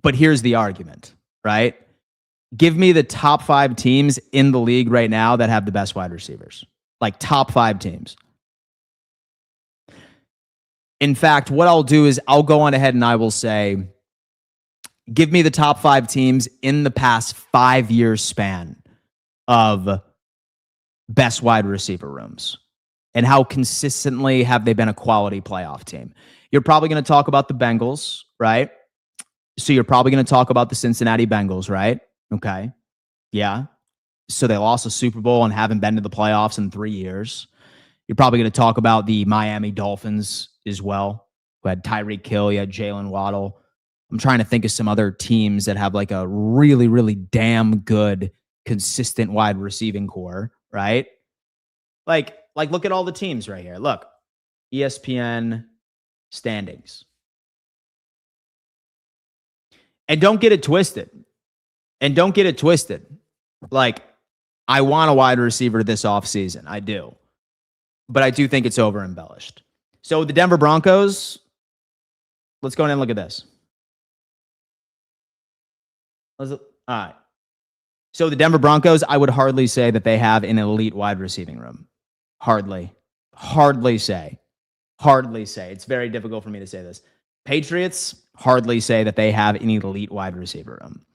But here's the argument, right? Give me the top 5 teams in the league right now that have the best wide receivers. Like top 5 teams. In fact, what I'll do is I'll go on ahead and I will say, give me the top 5 teams in the past 5-year span of best wide receiver rooms and how consistently have they been a quality playoff team. You're probably going to talk about the Bengals, right? So you're probably going to talk about the Cincinnati Bengals, right? Okay. Yeah. So they lost a Super Bowl and haven't been to the playoffs in 3 years. You're probably going to talk about the Miami Dolphins as well, who had Tyreek Hill, you had Jalen Waddle. I'm trying to think of some other teams that have like a really, really damn good, consistent wide receiving core, right? Like look at all the teams right here. Look, ESPN standings. And don't get it twisted. Like, I want a wide receiver this offseason. I do. But I do think it's over embellished. So the Denver Broncos, let's go in and look at this. All right. So the Denver Broncos, I would hardly say that they have an elite wide receiving room. Hardly say. It's very difficult for me to say this. Patriots, hardly say that they have an elite wide receiver room.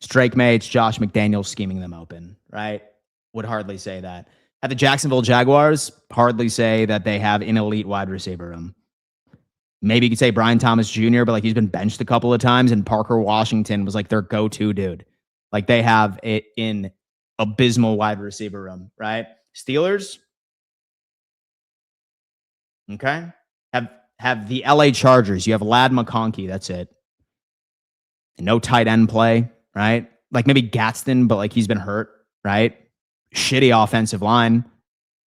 It's Drake May, it's Josh McDaniels scheming them open, right? Would hardly say that. At the Jacksonville Jaguars, hardly say that they have an elite wide receiver room. Maybe you could say Brian Thomas Jr., but like he's been benched a couple of times, and Parker Washington was like their go-to dude. Like they have it in abysmal wide receiver room, right? Steelers, okay, have the LA Chargers. You have Ladd McConkey. That's it. And no tight end play, right? Like maybe Gadsden, but like he's been hurt, right? Shitty offensive line.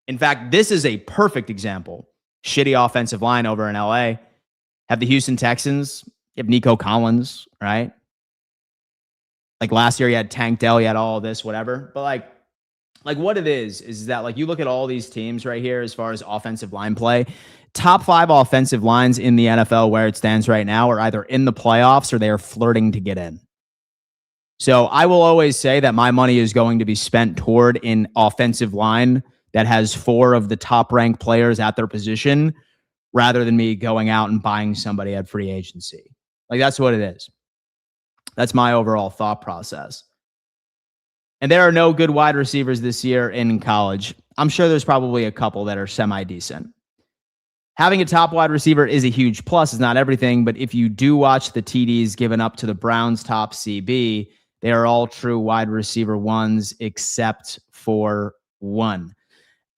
In fact, this is a perfect example. Shitty offensive line over in LA. Have the Houston Texans. You have Nico Collins, right? Like last year, you had Tank Dell, you had all of this, whatever. But like Like what it is that like you look at all these teams right here as far as offensive line play, top 5 offensive lines in the NFL where it stands right now are either in the playoffs or they are flirting to get in. So I will always say that my money is going to be spent toward an offensive line that has 4 of the top ranked players at their position rather than me going out and buying somebody at free agency. Like that's what it is. That's my overall thought process. And there are no good wide receivers this year in college. I'm sure there's probably a couple that are semi-decent. Having a top wide receiver is a huge plus. It's not everything, but if you do watch the TDs given up to the Browns' top CB, they are all true wide receiver ones except for one.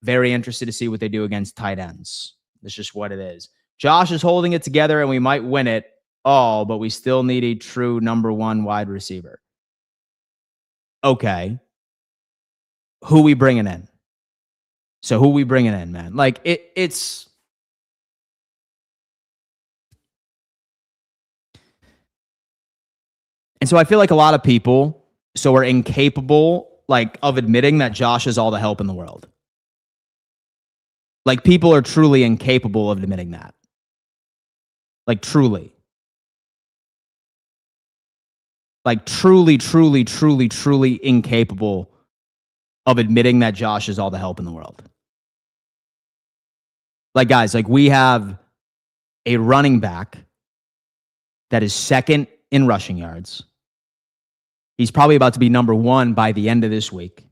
Very interested to see what they do against tight ends. That's just what it is. Josh is holding it together, and we might win it all, but we still need a true number 1 wide receiver. Okay. Who we bringing in? So who we bringing in, man? Like it's and so I feel like a lot of people are incapable like of admitting that Josh is all the help in the world. Like people are truly incapable of admitting that. Like truly. Like truly incapable of admitting that Josh is all the help in the world. Like, guys, like we have a running back that is second in rushing yards. He's probably about to be number 1 by the end of this week.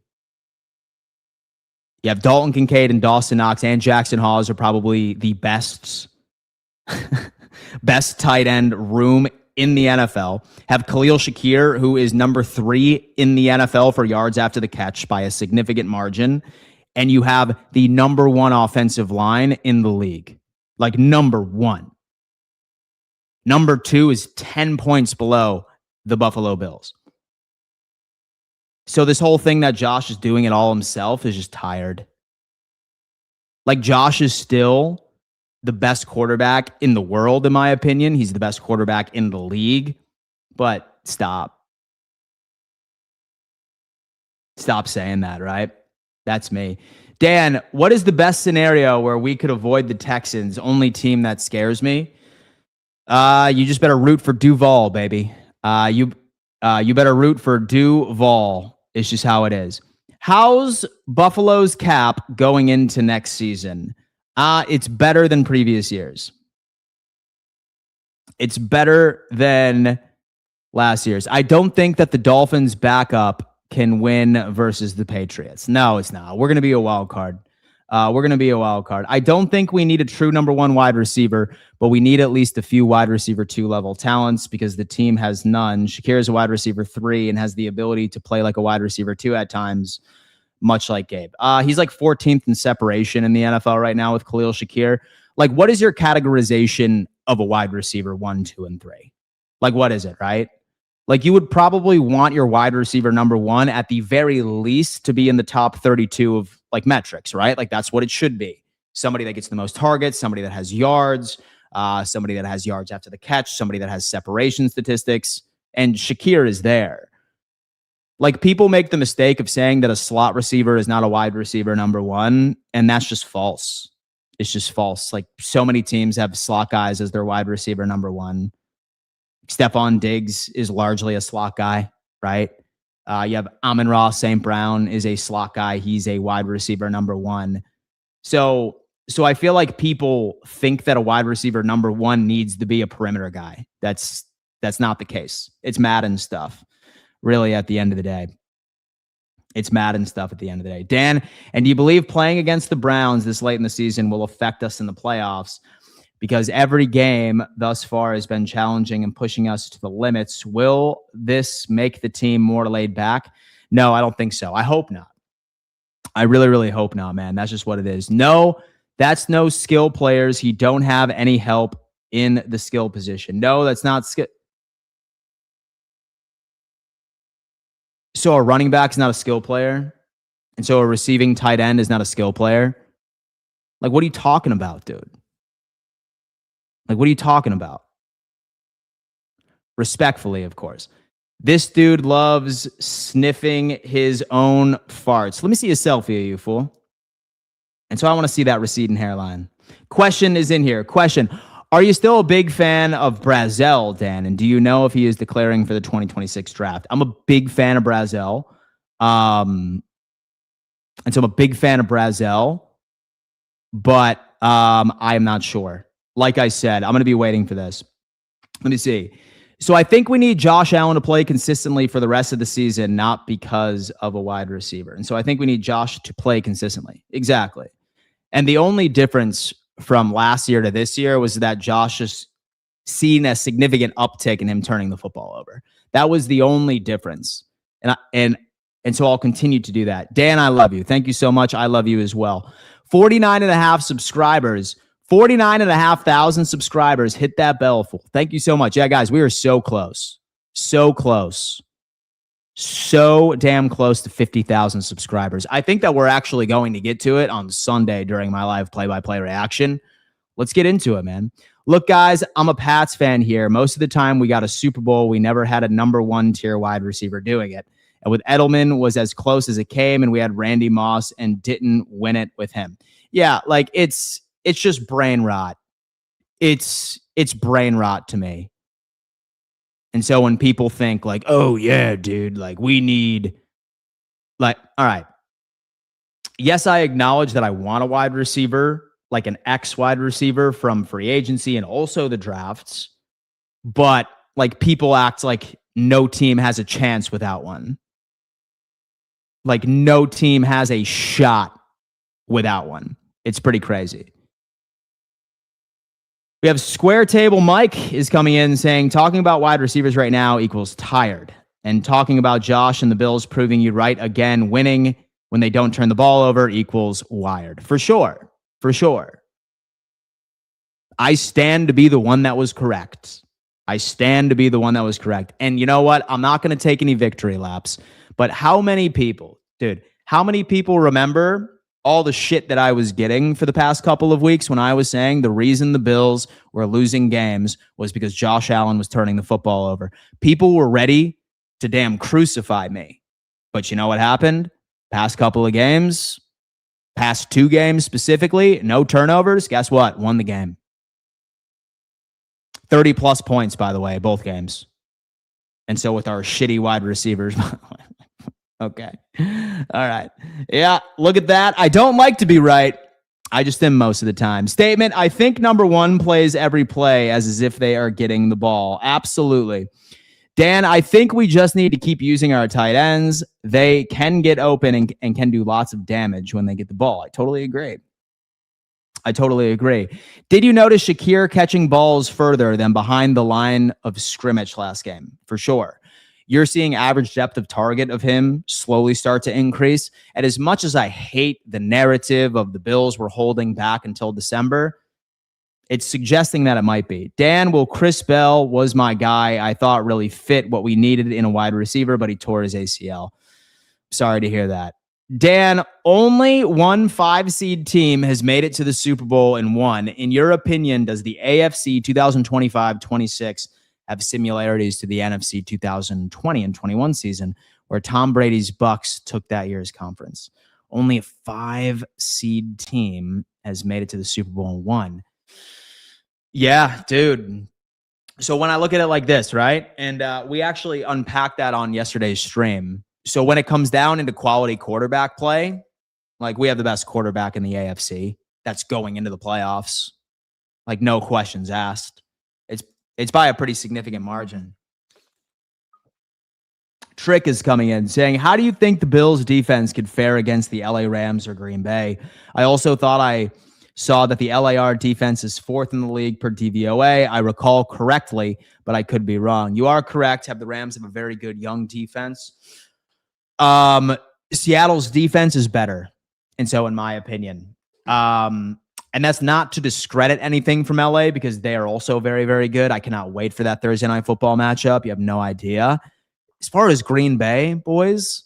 You have Dalton Kincaid and Dawson Knox and Jackson Hawes are probably the best tight end room in the NFL. Have Khalil Shakir, who is number 3 in the NFL for yards after the catch by a significant margin. And you have the number 1 offensive line in the league. Like number 1. Number 2 is 10 points below the Buffalo Bills. So this whole thing that Josh is doing it all himself is just tired. Like Josh is still the best quarterback in the world, in my opinion. He's the best quarterback in the league. But stop. Stop saying that, right? That's me. Dan, what is the best scenario where we could avoid the Texans? Only team that scares me. You just better root for Duval, baby. You better root for Duval. It's just how it is. How's Buffalo's cap going into next season? It's better than previous years. It's better than last year's. I don't think that the Dolphins backup can win versus the Patriots. No, it's not. We're going to be a wild card. I don't think we need a true number 1 wide receiver, but we need at least a few wide receiver 2 level talents because the team has none. Shakir is a wide receiver 3 and has the ability to play like a wide receiver 2 at times, much like Gabe. He's like 14th in separation in the NFL right now with Khalil Shakir. Like, what is your categorization of a wide receiver 1, 2, and 3? Like, what is it, right? Like, you would probably want your wide receiver number 1 at the very least to be in the top 32 of like metrics, right? Like that's what it should be. Somebody that gets the most targets, somebody that has yards, somebody that has yards after the catch, somebody that has separation statistics, and Shakir is there. Like people make the mistake of saying that a slot receiver is not a wide receiver number 1, and that's just false. It's just false. Like so many teams have slot guys as their wide receiver number 1. Stephon Diggs is largely a slot guy, right? You have Amon-Ra St. Brown is a slot guy. He's a wide receiver number 1. So I feel like people think that a wide receiver number 1 needs to be a perimeter guy. That's not the case. It's Madden stuff, really, at the end of the day. It's Madden stuff at the end of the day. Dan, and do you believe playing against the Browns this late in the season will affect us in the playoffs? Because every game thus far has been challenging and pushing us to the limits. Will this make the team more laid back? No, I don't think so. I hope not. I really, really hope not, man. That's just what it is. No, that's no skill players. You don't have any help in the skill position. No, that's not skill. So a running back is not a skill player. And so a receiving tight end is not a skill player. Like, what are you talking about, dude? Like, what are you talking about? Respectfully, of course. This dude loves sniffing his own farts. Let me see a selfie of you, fool. And so I want to see that receding hairline. Question is in here. Question. Are you still a big fan of Brazel, Dan? And do you know if he is declaring for the 2026 draft? I'm a big fan of Brazel. And so I'm a big fan of Brazel, but I am not sure. Like I said, I'm going to be waiting for this. Let me see. So I think we need Josh Allen to play consistently for the rest of the season, not because of a wide receiver. And so I think we need Josh to play consistently. Exactly. And the only difference from last year to this year was that Josh has seen a significant uptick in him turning the football over. That was the only difference. And so I'll continue to do that. Dan, I love you. Thank you so much. I love you as well. 49.5 subscribers. 49,500 subscribers. Hit that bell, fool. Thank you so much. Yeah, guys, we are so close. So close. So damn close to 50,000 subscribers. I think that we're actually going to get to it on Sunday during my live play-by-play reaction. Let's get into it, man. Look, guys, I'm a Pats fan here. Most of the time we got a Super Bowl. We never had a number one tier wide receiver doing it. And with Edelman was as close as it came, and we had Randy Moss and didn't win it with him. Yeah, like it's just brain rot. It's brain rot to me. And so when people think like, oh yeah, dude, like we need all right. Yes, I acknowledge that I want a wide receiver, like an X wide receiver from free agency and also the drafts. But like people act like no team has a chance without one. Like no team has a shot without one. It's pretty crazy. We have Square Table Mike is coming in saying, talking about wide receivers right now equals tired. And talking about Josh and the Bills proving you right again, winning when they don't turn the ball over equals wired. For sure. For sure. I stand to be the one that was correct. I stand to be the one that was correct. And you know what? I'm not going to take any victory laps. But how many people, how many people remember all the shit that I was getting for the past couple of weeks when I was saying the reason the Bills were losing games was because Josh Allen was turning the football over? People were ready to damn crucify me. But you know what happened? Past couple of games, past 2 games specifically, no turnovers. Guess what? Won the game. 30 plus points, by the way, both games. And so with our shitty wide receivers. Okay. All right. Yeah, look at that. I don't like to be right. I just am most of the time. Statement, I think number one plays every play as if they are getting the ball. Absolutely. Dan, I think we just need to keep using our tight ends. They can get open and can do lots of damage when they get the ball. I totally agree. Did you notice Shakir catching balls further than behind the line of scrimmage last game? For sure. You're seeing average depth of target of him slowly start to increase. And as much as I hate the narrative of the Bills were holding back until December, it's suggesting that it might be. Dan, well, Chris Bell was my guy. I thought really fit what we needed in a wide receiver, but he tore his ACL. Sorry to hear that. Dan, only one 5-seed team has made it to the Super Bowl and won. In your opinion, does the AFC 2025-26 have similarities to the NFC 2020 and 21 season where Tom Brady's Bucks took that year's conference? Only a 5-seed team has made it to the Super Bowl and won. Yeah, dude. So when I look at it like this, right? And we actually unpacked that on yesterday's stream. So when it comes down into quality quarterback play, like we have the best quarterback in the AFC that's going into the playoffs. Like no questions asked. It's by a pretty significant margin. Trick is coming in saying, how do you think the Bills defense could fare against the LA Rams or Green Bay? I also thought I saw that the LAR defense is 4th in the league per DVOA. I recall correctly, but I could be wrong. You are correct. The Rams have a very good young defense. Seattle's defense is better. And so in my opinion, and that's not to discredit anything from LA because they are also very, very good. I cannot wait for that Thursday night football matchup. You have no idea. As far as Green Bay, boys,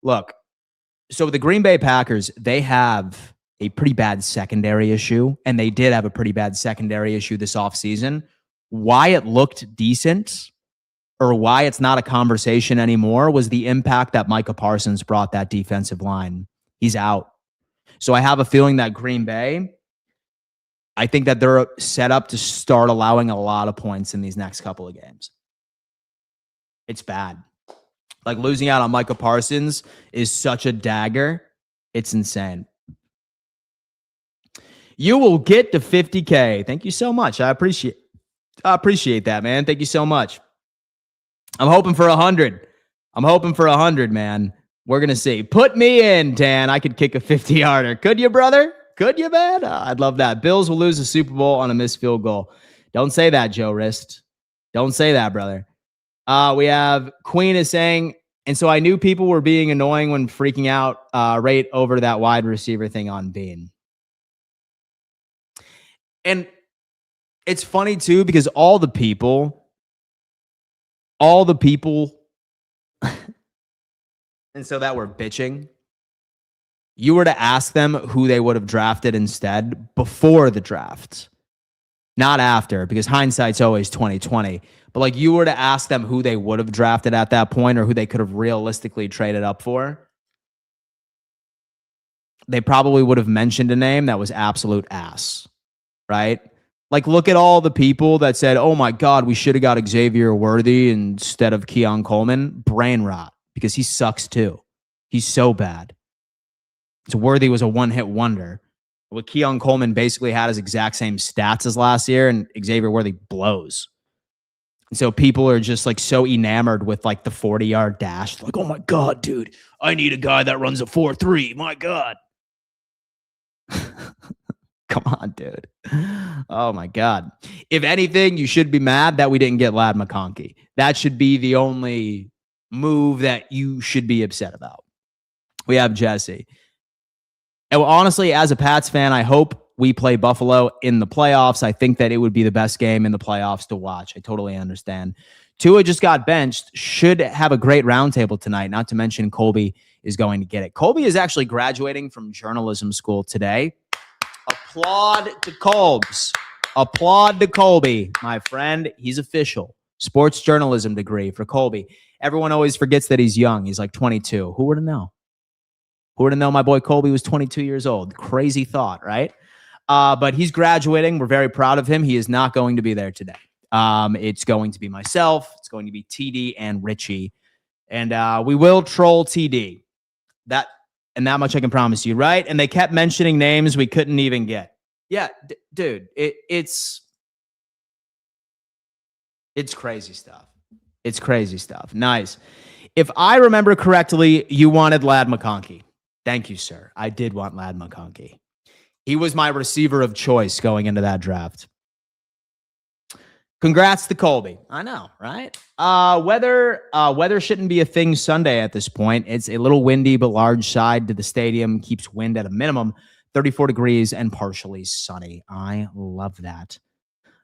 look, so the Green Bay Packers, they have a pretty bad secondary issue, and they did have a pretty bad secondary issue this offseason. Why it looked decent or why it's not a conversation anymore was the impact that Micah Parsons brought that defensive line. He's out. So I have a feeling that Green Bay, I think that they're set up to start allowing a lot of points in these next couple of games. It's bad. Like losing out on Micah Parsons is such a dagger. It's insane. You will get to 50K. Thank you so much. I appreciate that, man. Thank you so much. I'm hoping for 100. I'm hoping for 100, man. We're going to see. Put me in, Dan. I could kick a 50-yarder. Could you, brother? Could you, man? I'd love that. Bills will lose the Super Bowl on a missed field goal. Don't say that, Joe Rist. Don't say that, brother. We have Queen is saying, and so I knew people were being annoying when freaking out right over that wide receiver thing on Bean. And it's funny, too, because all the people, and so that were bitching, you were to ask them who they would have drafted instead before the draft, not after, because hindsight's always 2020. But like you were to ask them who they would have drafted at that point or who they could have realistically traded up for, they probably would have mentioned a name that was absolute ass, right? Like, look at all the people that said, oh my God, we should have got Xavier Worthy instead of Keon Coleman. Brain rot, because he sucks too. He's so bad. So Worthy was a one-hit wonder. Well, Keon Coleman basically had his exact same stats as last year, and Xavier Worthy blows. And so people are just like so enamored with like the 40-yard dash. Like, oh my God, dude, I need a guy that runs a 4.3. My God. Come on, dude. Oh my God. If anything, you should be mad that we didn't get Ladd McConkey. That should be the only move that you should be upset about. We have Jesse. And honestly, as a Pats fan, I hope we play Buffalo in the playoffs. I think that it would be the best game in the playoffs to watch. I totally understand. Tua just got benched. Should have a great roundtable tonight, not to mention Colby is going to get it. Colby is actually graduating from journalism school today. Applaud to Colbs. Applaud to Colby, my friend. He's official. Sports journalism degree for Colby. Everyone always forgets that he's young. He's like 22. Who would have known? Who would have known my boy Colby was 22 years old? Crazy thought, right? But he's graduating. We're very proud of him. He is not going to be there today. It's going to be myself. It's going to be TD and Richie. And we will troll TD. That much I can promise you, right? And they kept mentioning names we couldn't even get. Yeah, dude, it's crazy stuff. It's crazy stuff. Nice. If I remember correctly, you wanted Ladd McConkey. Thank you, sir. I did want Ladd McConkey. He was my receiver of choice going into that draft. Congrats to Colby. I know, right? Weather shouldn't be a thing Sunday at this point. It's a little windy, but large side to the stadium keeps wind at a minimum. 34 degrees and partially sunny. I love that.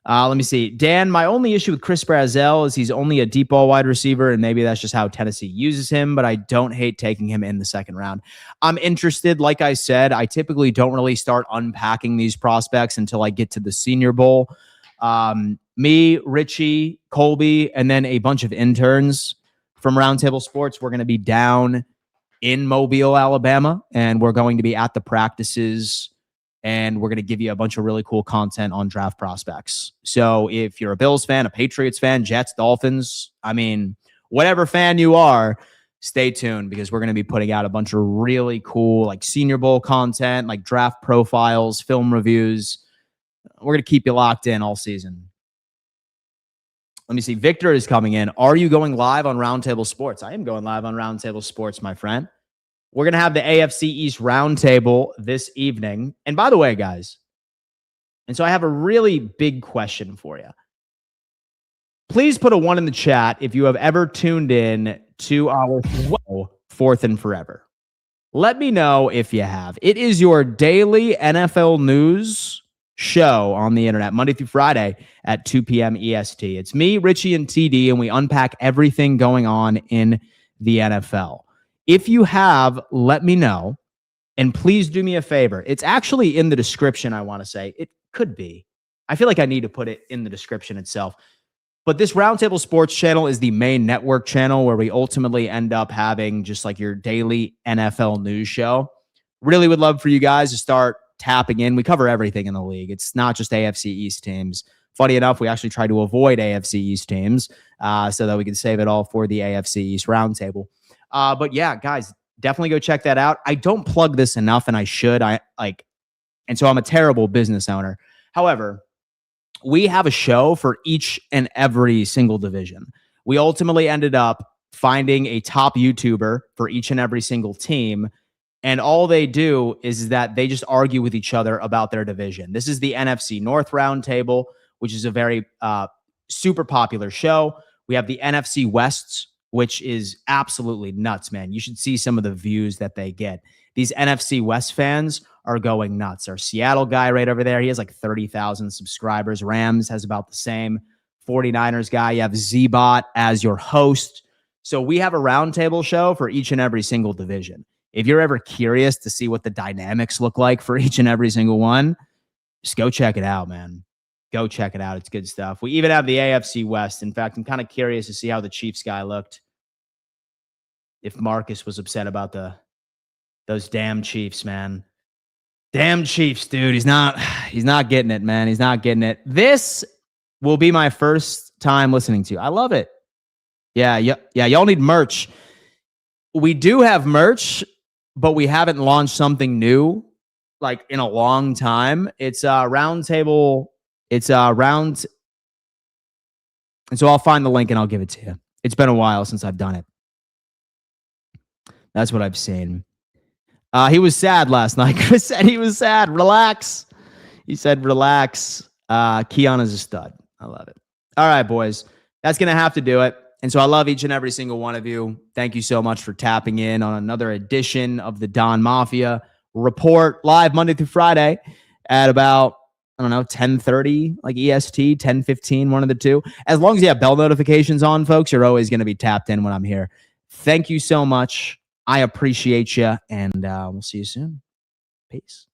Let me see. Dan, my only issue with Chris Brazzell is he's only a deep ball wide receiver, and maybe that's just how Tennessee uses him, but I don't hate taking him in the second round. I'm interested. Like I said, I typically don't really start unpacking these prospects until I get to the Senior Bowl. Me, Richie, Colby, and then a bunch of interns from Roundtable Sports. We're going to be down in Mobile, Alabama, and we're going to be at the practices, and we're going to give you a bunch of really cool content on draft prospects. So if you're a Bills fan, a Patriots fan, Jets, Dolphins, I mean, whatever fan you are, stay tuned because we're going to be putting out a bunch of really cool like Senior Bowl content, like draft profiles, film reviews. We're going to keep you locked in all season. Let me see. Victor is coming in. Are you going live on Roundtable Sports? I am going live on Roundtable Sports, my friend. We're going to have the AFC East Roundtable this evening. And by the way, guys, and so I have a really big question for you. Please put a 1 in the chat if you have ever tuned in to our Fourth and Forever. Let me know if you have. It is your daily NFL news show on the internet, Monday through Friday at 2 p.m. EST. It's me, Richie, and TD, and we unpack everything going on in the NFL. If you have, let me know. And please do me a favor. It's actually in the description, I want to say. It could be. I feel like I need to put it in the description itself. But this Roundtable Sports channel is the main network channel where we ultimately end up having just like your daily NFL news show. Really would love for you guys to start tapping in. We cover everything in the league. It's not just AFC East teams. Funny enough, we actually try to avoid AFC East teams so that we can save it all for the AFC East Roundtable. But yeah, guys, definitely go check that out. I don't plug this enough, and I should. And so I'm a terrible business owner. However, we have a show for each and every single division. We ultimately ended up finding a top YouTuber for each and every single team. And all they do is that they just argue with each other about their division. This is the NFC North Roundtable, which is a very super popular show. We have the NFC West, which is absolutely nuts, man. You should see some of the views that they get. These NFC West fans are going nuts. Our Seattle guy right over there, he has like 30,000 subscribers. Rams has about the same. 49ers guy, you have Z-Bot as your host. So we have a roundtable show for each and every single division. If you're ever curious to see what the dynamics look like for each and every single one, just go check it out, man. Go check it out. It's good stuff. We even have the AFC West. In fact, I'm kind of curious to see how the Chiefs guy looked. If Marcus was upset about those damn Chiefs, man. Damn Chiefs, dude. He's not getting it, man. He's not getting it. This will be my first time listening to you. I love it. Yeah. Y'all need merch. We do have merch, but we haven't launched something new like in a long time. It's a roundtable. It's a round. And so I'll find the link and I'll give it to you. It's been a while since I've done it. That's what I've seen. He was sad last night. Chris said he was sad. Relax. He said, relax. Keon is a stud. I love it. All right, boys. That's going to have to do it. And so I love each and every single one of you. Thank you so much for tapping in on another edition of the Don Mafia Report, live Monday through Friday at about, 10:30, like EST, 10:15, one of the two. As long as you have bell notifications on, folks, you're always going to be tapped in when I'm here. Thank you so much. I appreciate you, and we'll see you soon. Peace.